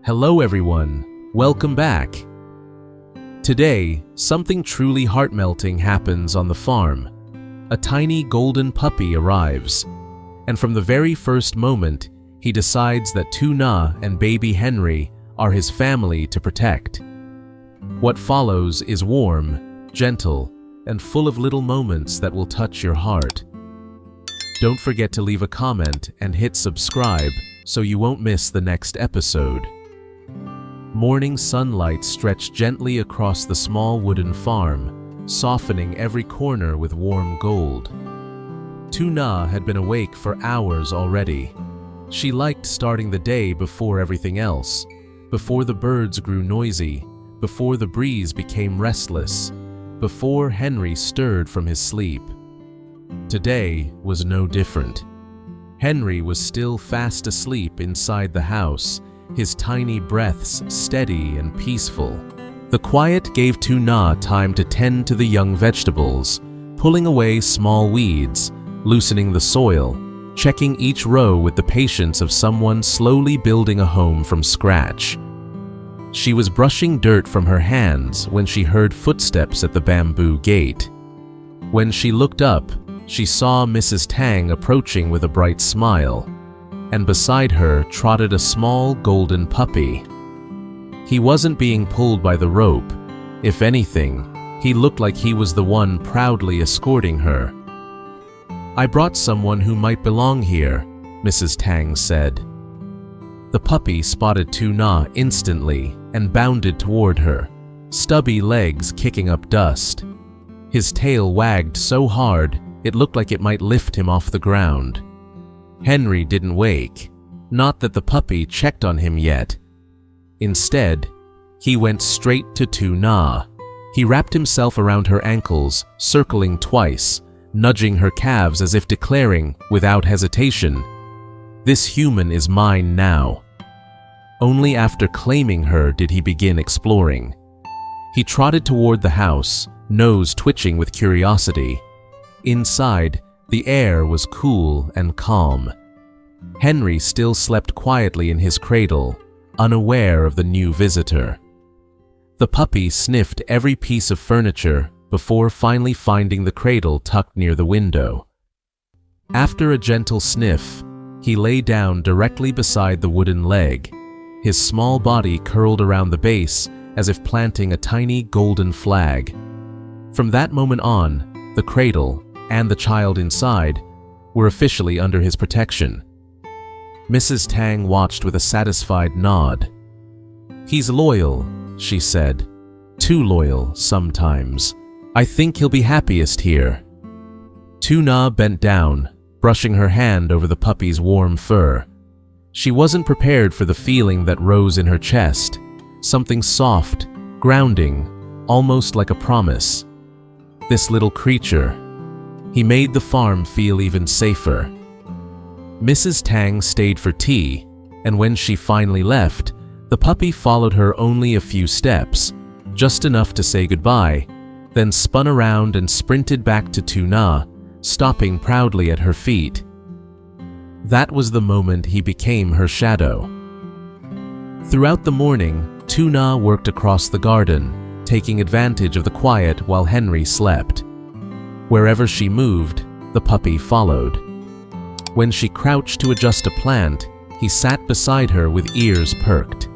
Hello everyone, welcome back. Today, something truly heart-melting happens on the farm. A tiny golden puppy arrives, and from the very first moment, he decides that Tuna and baby Henry are his family to protect. What follows is warm, gentle, and full of little moments that will touch your heart. Don't forget to leave a comment and hit subscribe so you won't miss the next episode. Morning sunlight stretched gently across the small wooden farm, softening every corner with warm gold. Tuna had been awake for hours already. She liked starting the day before everything else, before the birds grew noisy, before the breeze became restless, before Henry stirred from his sleep. Today was no different. Henry was still fast asleep inside the house, his tiny breaths steady and peaceful. The quiet gave Tuna time to tend to the young vegetables, pulling away small weeds, loosening the soil, checking each row with the patience of someone slowly building a home from scratch. She was brushing dirt from her hands when she heard footsteps at the bamboo gate. When she looked up, she saw Mrs. Tang approaching with a bright smile, and beside her trotted a small golden puppy. He wasn't being pulled by the rope. If anything, he looked like he was the one proudly escorting her. "I brought someone who might belong here," Mrs. Tang said. The puppy spotted Tuna instantly and bounded toward her, stubby legs kicking up dust. His tail wagged so hard it looked like it might lift him off the ground. Henry didn't wake, not that the puppy checked on him yet. Instead, he went straight to Tuna. He wrapped himself around her ankles, circling twice, nudging her calves as if declaring, without hesitation, "This human is mine now." Only after claiming her did he begin exploring. He trotted toward the house, nose twitching with curiosity. Inside, the air was cool and calm. Henry still slept quietly in his cradle, unaware of the new visitor. The puppy sniffed every piece of furniture before finally finding the cradle tucked near the window. After a gentle sniff, he lay down directly beside the wooden leg, his small body curled around the base as if planting a tiny golden flag. From that moment on, the cradle and the child inside were officially under his protection. Mrs. Tang watched with a satisfied nod. "He's loyal," she said. "Too loyal sometimes. I think he'll be happiest here." Tuna bent down, brushing her hand over the puppy's warm fur. She wasn't prepared for the feeling that rose in her chest, something soft, grounding, almost like a promise. This little creature, he made the farm feel even safer. Mrs. Tang stayed for tea, and when she finally left, the puppy followed her only a few steps, just enough to say goodbye, then spun around and sprinted back to Tuna, stopping proudly at her feet. That was the moment he became her shadow. Throughout the morning, Tuna worked across the garden, taking advantage of the quiet while Henry slept. Wherever she moved, the puppy followed. When she crouched to adjust a plant, he sat beside her with ears perked.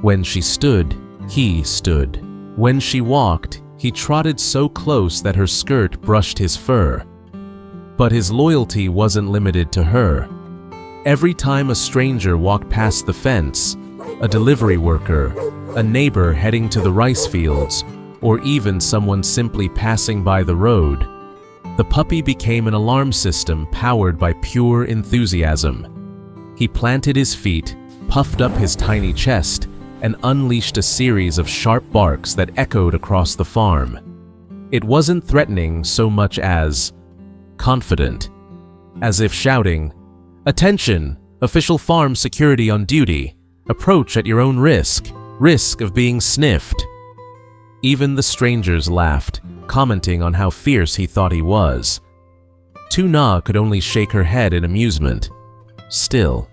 When she stood, he stood. When she walked, he trotted so close that her skirt brushed his fur. But his loyalty wasn't limited to her. Every time a stranger walked past the fence, a delivery worker, a neighbor heading to the rice fields, or even someone simply passing by the road, the puppy became an alarm system powered by pure enthusiasm. He planted his feet, puffed up his tiny chest, and unleashed a series of sharp barks that echoed across the farm. It wasn't threatening so much as confident, as if shouting, "Attention! Official farm security on duty. Approach at your own risk of being sniffed." Even the strangers laughed, commenting on how fierce he thought he was. Tuna could only shake her head in amusement. Still,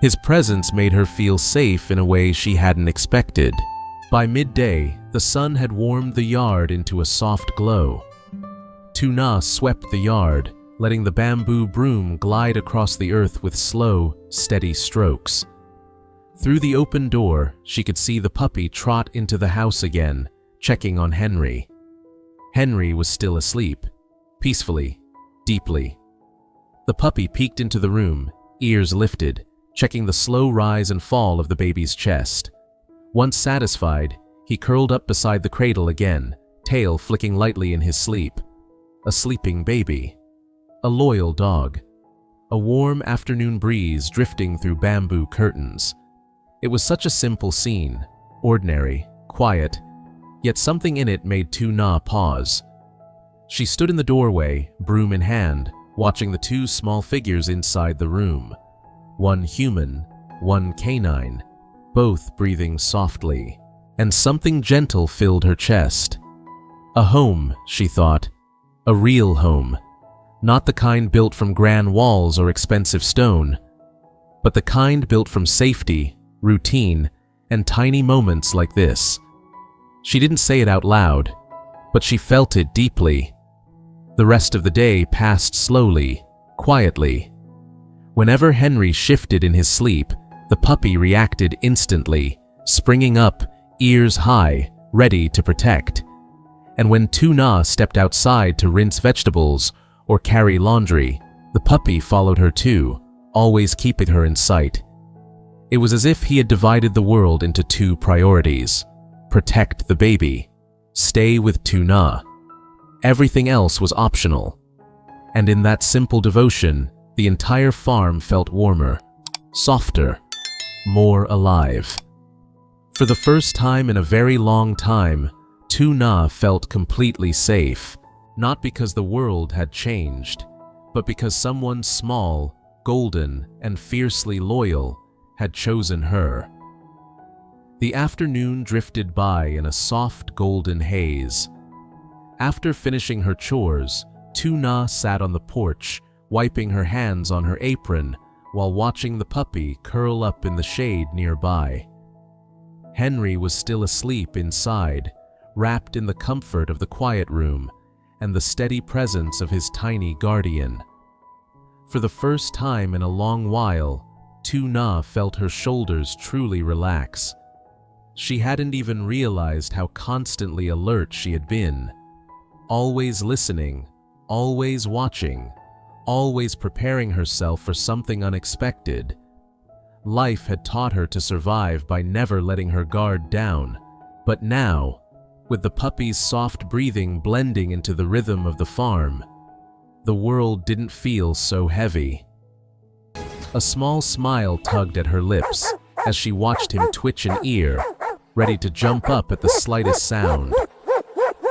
His presence made her feel safe in a way she hadn't expected. By midday, the sun had warmed the yard into a soft glow. Lytuna swept the yard, letting the bamboo broom glide across the earth with slow, steady strokes. Through the open door, she could see the puppy trot into the house again, checking on Henry. Henry was still asleep, peacefully, deeply. The puppy peeked into the room, ears lifted, checking the slow rise and fall of the baby's chest. Once satisfied, he curled up beside the cradle again, tail flicking lightly in his sleep. A sleeping baby. A loyal dog. A warm afternoon breeze drifting through bamboo curtains. It was such a simple scene, ordinary, quiet, yet something in it made Lytuna pause. She stood in the doorway, broom in hand, watching the two small figures inside the room. One human, one canine, both breathing softly, and something gentle filled her chest. A home, she thought. A real home. Not the kind built from grand walls or expensive stone, but the kind built from safety, routine, and tiny moments like this. She didn't say it out loud, but she felt it deeply. The rest of the day passed slowly, quietly. Whenever Henry shifted in his sleep, the puppy reacted instantly, springing up, ears high, ready to protect. And when Lytuna stepped outside to rinse vegetables or carry laundry, the puppy followed her too, always keeping her in sight. It was as if he had divided the world into two priorities: protect the baby, stay with Lytuna. Everything else was optional. And in that simple devotion, the entire farm felt warmer, softer, more alive. For the first time in a very long time, Lytuna felt completely safe, not because the world had changed, but because someone small, golden, and fiercely loyal had chosen her. The afternoon drifted by in a soft golden haze. After finishing her chores, Lytuna sat on the porch, wiping her hands on her apron while watching the puppy curl up in the shade nearby. Henry was still asleep inside, wrapped in the comfort of the quiet room and the steady presence of his tiny guardian. For the first time in a long while, Lytuna felt her shoulders truly relax. She hadn't even realized how constantly alert she had been. Always listening, always watching, always preparing herself for something unexpected. Life had taught her to survive by never letting her guard down, but now, with the puppy's soft breathing blending into the rhythm of the farm, the world didn't feel so heavy. A small smile tugged at her lips as she watched him twitch an ear, ready to jump up at the slightest sound.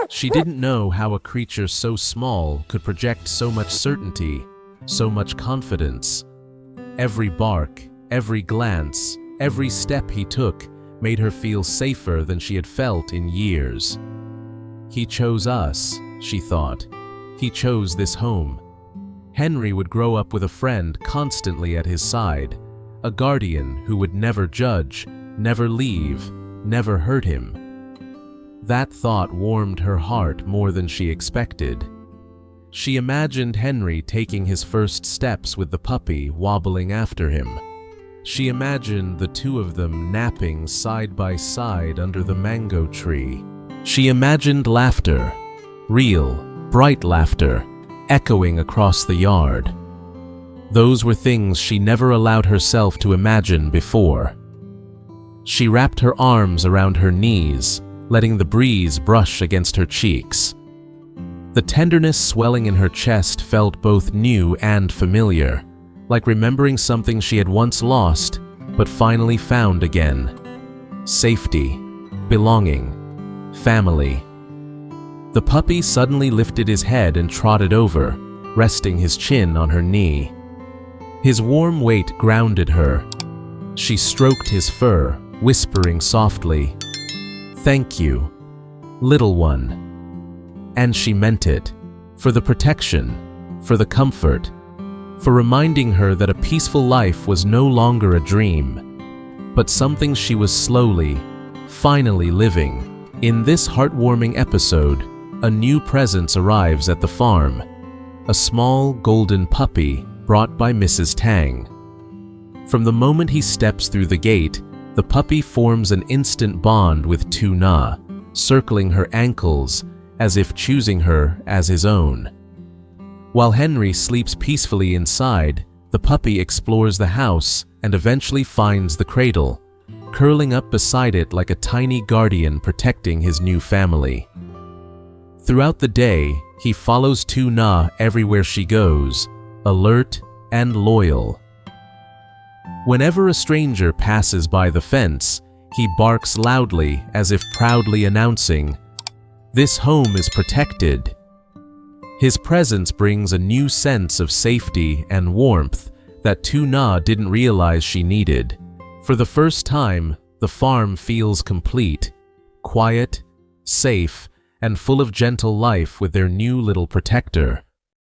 She didn't know how a creature so small could project so much certainty, so much confidence. Every bark, every glance, every step he took made her feel safer than she had felt in years. He chose us, she thought. He chose this home. Henry would grow up with a friend constantly at his side, a guardian who would never judge, never leave, never hurt him. That thought warmed her heart more than she expected. She imagined Henry taking his first steps with the puppy wobbling after him. She imagined the two of them napping side by side under the mango tree. She imagined laughter, real, bright laughter, echoing across the yard. Those were things she never allowed herself to imagine before. She wrapped her arms around her knees, letting the breeze brush against her cheeks. The tenderness swelling in her chest felt both new and familiar, like remembering something she had once lost, but finally found again. Safety, belonging, family. The puppy suddenly lifted his head and trotted over, resting his chin on her knee. His warm weight grounded her. She stroked his fur, whispering softly, "Thank you, little one." And she meant it, for the protection, for the comfort, for reminding her that a peaceful life was no longer a dream, but something she was slowly, finally living. In this heartwarming episode, a new presence arrives at the farm, a small golden puppy brought by Mrs. Tang. From the moment he steps through the gate, the puppy forms an instant bond with Lytuna, circling her ankles as if choosing her as his own. While Henry sleeps peacefully inside, the puppy explores the house and eventually finds the cradle, curling up beside it like a tiny guardian protecting his new family. Throughout the day, he follows Lytuna everywhere she goes, alert and loyal. Whenever a stranger passes by the fence, he barks loudly as if proudly announcing, "This home is protected." His presence brings a new sense of safety and warmth that Lytuna didn't realize she needed. For the first time, the farm feels complete, quiet, safe, and full of gentle life with their new little protector.